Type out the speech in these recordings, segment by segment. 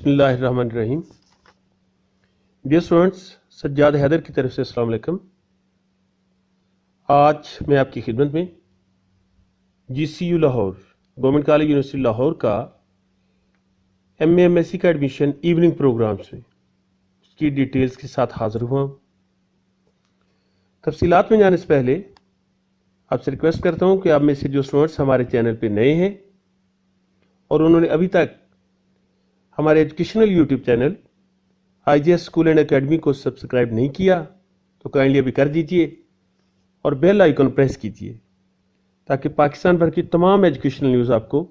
बिस्मिल्लाहिर्रहमानिर्रहीम। Dear students, Sajjad Haider की तरफ से अस्सलाम वालेकुम। आज मैं आपकी खिदमत में GCU Lahore, government college university Lahore का MA MSc का एडमिशन इवनिंग प्रोग्राम्स में उसकी डिटेल्स के साथ हाज़िर हुआ हूँ। तफसीलात में जाने से पहले आपसे रिक्वेस्ट करता हूँ कि आप में से जो स्टूडेंट्स हमारे चैनल पे नए हैं और उन्होंने अभी तक हमारे educational YouTube channel IGS school and academy को सब्सक्राइब नहीं किया तो काइंडली अभी कर दीजिए और बेल आइकन प्रेस कीजिए ताकि पाकिस्तान भर की तमाम एजुकेशनल न्यूज़ आपको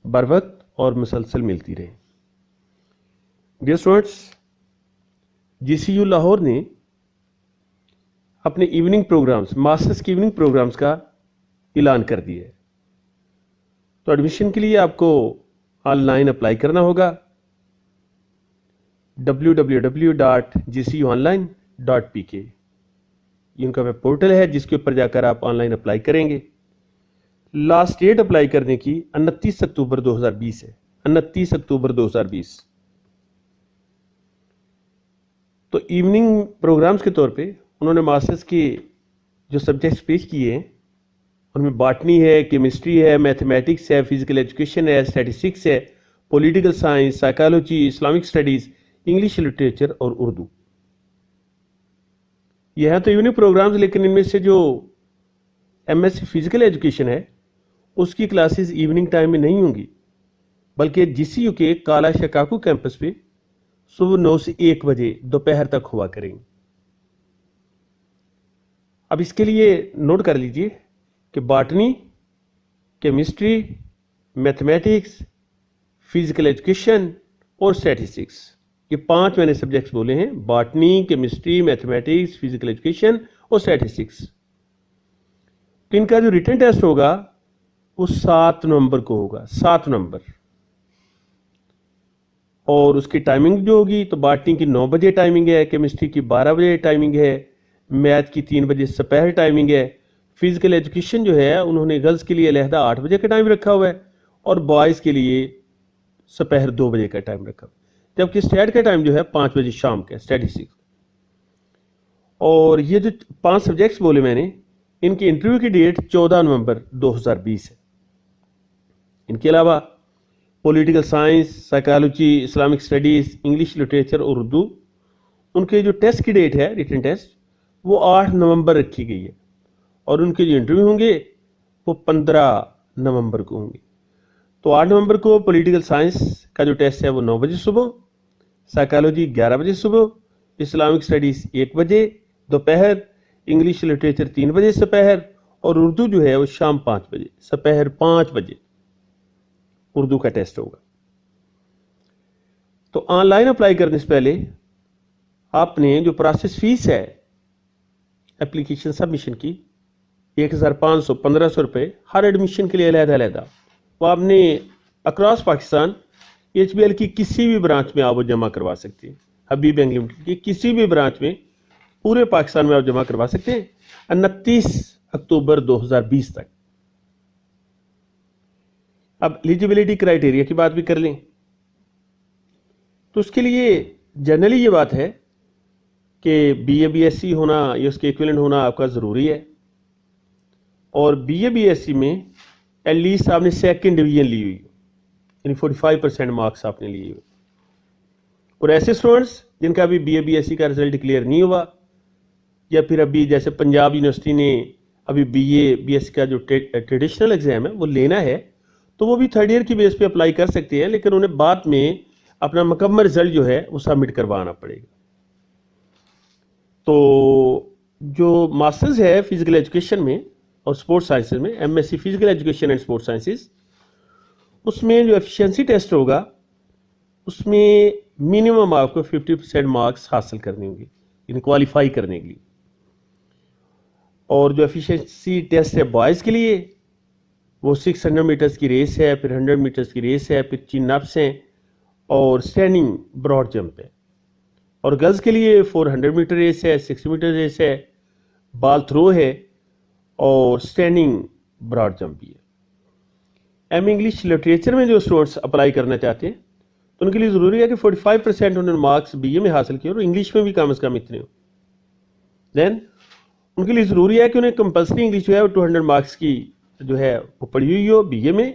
बर वक्त और मुसलसल मिलती रहे। डियर स्टूडेंट्स, GCU लाहौर ने अपने इवनिंग प्रोग्राम्स, मास्टर्स के इवनिंग प्रोग्राम्स का ऐलान कर दिया है। तो एडमिशन के लिए आपको ऑनलाइन अप्लाई करना होगा www.gcuonline.pk। ये उनका वेब पोर्टल है जिसके ऊपर जाकर आप ऑनलाइन अप्लाई करेंगे। लास्ट डेट अप्लाई करने की 29 अक्टूबर 2020 है। 29 अक्टूबर 2020। तो इवनिंग प्रोग्राम्स के तौर पे उन्होंने मास्टर्स के जो सब्जेक्ट्स पेश किए हैं उनमें बॉटनी है, केमिस्ट्री है, मैथमेटिक्स है, फिजिकल एजुकेशन है, स्टैटिस्टिक्स है, political science, psychology, Islamic studies, English literature और उर्दू। यह है तो यूनिक प्रोग्राम्स, लेकिन इनमें से जो MSc फिजिकल एजुकेशन है उसकी क्लासेस इवनिंग टाइम में नहीं होंगी, बल्कि GCU के काला शकाकू कैंपस पे सुबह 9 से 1 बजे दोपहर तक हुआ करेंगे। अब इसके लिए नोट कर लीजिए कि botany, chemistry, mathematics, physical education और स्टैटिस्टिक्स, ये 5 मैंने सब्जेक्ट्स बोले हैं। Botany, chemistry, mathematics, physical education और स्टैटिस्टिक्स। तो इनका जो रिटन टेस्ट होगा वो 7 नवंबर को होगा, 7 नवंबर। और उसकी टाइमिंग जो होगी तो बॉटनी की 9 बजे टाइमिंग है, केमिस्ट्री की 12 बजे टाइमिंग है, मैथ की 3 बजे दोपहर टाइमिंग है। फिजिकल एजुकेशन जो है उन्होंने गर्ल्स के लिए अलहदा 8 बजे का टाइम रखा हुआ है और बॉयज़ के लिए दोपहर 2 बजे का टाइम रखा हुआ है, जबकि स्टैट का टाइम जो है 5 बजे शाम का, स्टैटिस्टिक्स। और ये जो 5 सब्जेक्ट्स बोले मैंने, इनकी इंटरव्यू की डेट 14 नवंबर 2020 है। इनके अलावा political science, psychology, Islamic studies, English literature और उर्दू, उनके जो टेस्ट की डेट है, रिटन टेस्ट, वो 8 नवंबर रखी गई है और उनके जो इंटरव्यू होंगे वो 15 नवंबर को होंगे। तो 8 नवंबर को पॉलिटिकल साइंस का जो टेस्ट है वो 9 बजे सुबह, साइकोलॉजी 11 बजे सुबह, इस्लामिक स्टडीज़ 1 बजे दोपहर, इंग्लिश लिटरेचर 3 बजे दोपहर और उर्दू जो है वो शाम 5 बजे, दोपहर 5 बजे उर्दू का टेस्ट होगा। तो ऑनलाइन अप्लाई करने से पहले आपने जो प्रोसेस फीस है एप्लीकेशन सबमिशन की 1500 1500 रुपये हर एडमिशन के लिए अलहदा वो आपने अक्रॉस पाकिस्तान HBL की किसी भी ब्रांच में आप वो जमा करवा सकते हैं। हबीब बैंक लिमिटेड की किसी भी ब्रांच में पूरे पाकिस्तान में आप जमा करवा सकते हैं 29 अक्टूबर 2020 तक। अब एलिजिबिलिटी क्राइटेरिया की बात भी कर लें तो उसके लिए जनरली ये बात है कि BA BSc होना या उसके इक्विवेलेंट होना आपका ज़रूरी है और BA BSc में एटलीस्ट आपने 2nd डिवीजन ली हुई, यानी 45% मार्क्स आपने लिए हुए। और ऐसे स्टूडेंट्स जिनका अभी BA BSc का रिजल्ट क्लियर नहीं हुआ या फिर अभी जैसे पंजाब यूनिवर्सिटी ने अभी BA BSc का जो ट्रेडिशनल एग्ज़ाम है वो लेना है, तो वो भी 3rd ईयर की बेस पे अप्लाई कर सकते हैं, लेकिन उन्हें बाद में अपना मुकम्मल रिजल्ट जो है वो सबमिट करवाना पड़ेगा। तो जो मास्टर्स है फिजिकल एजुकेशन में और स्पोर्ट्स साइंसेज में, MSc physical education and sports sciences, उसमें जो एफिशिएंसी टेस्ट होगा उसमें मिनिमम आपको 50% मार्क्स हासिल करने होंगे इन क्वालिफाई करने के लिए। और जो एफिशिएंसी टेस्ट है बॉयज़ के लिए वो 600 मीटर्स की रेस है, फिर 100 मीटर्स की रेस है, फिर चिन अप्स हैं और स्टैंडिंग ब्रॉड जंप है। और गर्ल्स के लिए 400 मीटर रेस है, 60 मीटर रेस है, बॉल थ्रो है और स्टैंडिंग ब्रॉड जंप भी है। MA इंग्लिश लिटरेचर में जो स्टूडेंट्स अप्लाई करना चाहते हैं تو ان کے لیے ضروری ہے کہ 45% انہوں نے مارکس بی اے میں حاصل کیے اور انگلش میں بھی کم از کم اتنے ہو. دین ان کے لیے ضروری ہے کہ انہیں کمپلسری انگلش جو ہے وہ 200 مارکس کی جو ہے وہ پڑھی ہوئی ہو بی اے میں،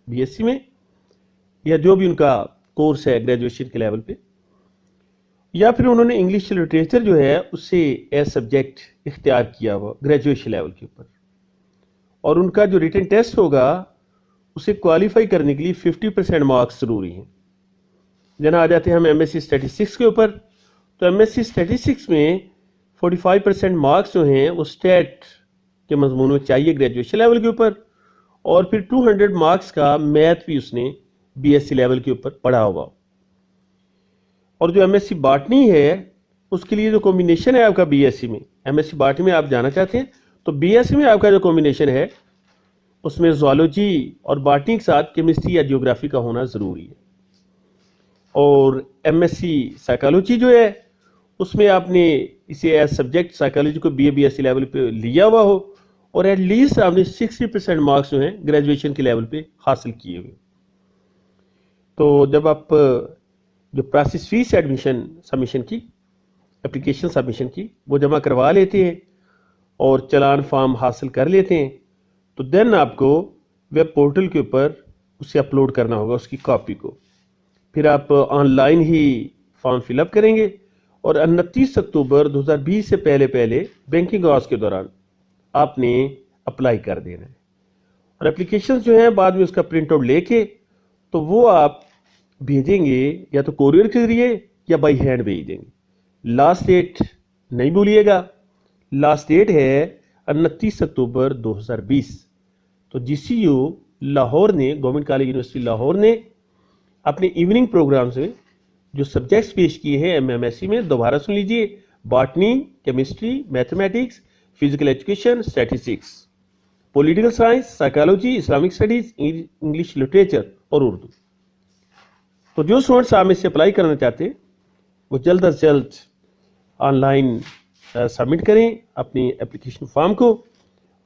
بی ایس سی میں، یا جو بھی ان کا کورس ہے گریجویشن کے لیول پہ، یا پھر انہوں نے انگلش لٹریچر جو ہے اسے ایز سبجیکٹ اختیار کیا ہوا گریجویشن لیول کے اوپر. اور ان کا جو ریٹن ٹیسٹ ہوگا اسے کوالیفائی کرنے کے لیے 50% مارکس ضروری ہیں. جنا آ جاتے ہیں ہم ایم ایس سی اسٹیٹسٹکس کے اوپر. تو ایم ایس سی اسٹیٹسٹکس میں 45% مارکس جو ہیں وہ اسٹیٹ کے مضمون میں چاہیے گریجویشن لیول کے اوپر، اور پھر 200 مارکس کا میتھ بھی اس نے بی ایس سی لیول کے اوپر پڑھا ہوا. اور جو ایم ایس سی باٹنی ہے اس کے لیے جو کمبینیشن ہے آپ کا بی ایس سی میں، ایم ایس سی باٹنی میں آپ جانا چاہتے ہیں تو بی ایس سی میں آپ کا جو کمبینیشن ہے اس میں زوالوجی اور باٹنی کے ساتھ کیمسٹری یا جیوگرافی کا ہونا ضروری ہے. اور ایم ایس سی سائیکالوجی جو ہے اس میں آپ نے اسے ایز سبجیکٹ سائیکالوجی کو B A B S C level پہ لیا ہوا ہو، اور ایٹ لیسٹ آپ نے 60% مارکس جو ہیں گریجویشن کے لیول پہ حاصل کیے ہوئے. تو جب آپ جو پروسیس فیس ایڈمیشن سبمیشن کی، اپلیکیشن سبمیشن کی، وہ جمع کروا لیتے ہیں اور چلان فارم حاصل کر لیتے ہیں، تو دین آپ کو ویب پورٹل کے اوپر اسے اپلوڈ کرنا ہوگا اس کی کاپی کو. پھر آپ on line he form fill اپ کریں گے، اور 29 اکتوبر 2020 سے پہلے بینکنگ آورس کے دوران آپ نے اپلائی کر دینا ہے. اور اپلیکیشن جو ہیں بعد میں اس کا پرنٹ آؤٹ لے کے تو وہ آپ بھیجیں گے یا تو کوریئر کے ذریعے یا بائی ہینڈ بھیج دیں گے. لاسٹ ڈیٹ نہیں بھولیے گا، لاسٹ ڈیٹ ہے 29 اکتوبر 2020. تو جی سی یو لاہور نے، گورنمنٹ کالج یونیورسٹی لاہور نے اپنے ایوننگ پروگرامز میں جو سبجیکٹس پیش کیے ہیں ایم ایس سی میں، دوبارہ سن لیجئے: botany, chemistry, mathematics, physical education, statistics, political science, psychology, Islamic studies, English literature اور اردو. تو جو اسٹوڈنٹس آپ میں سے اپلائی کرنا چاہتے ہیں وہ جلد از جلد آن لائن سبمٹ کریں اپنی اپلیکیشن فارم کو،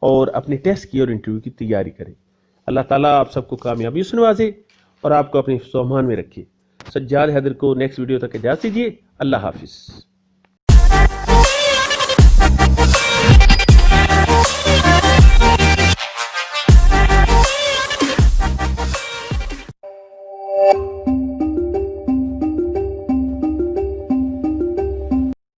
اور اپنے ٹیسٹ کی اور انٹرویو کی تیاری کریں. اللہ تعالیٰ آپ سب کو کامیابی سے نوازے اور آپ کو اپنے حفظ و امان میں رکھے. سجاد حیدر کو نیکسٹ ویڈیو تک اجازت دیجیے. اللہ حافظ.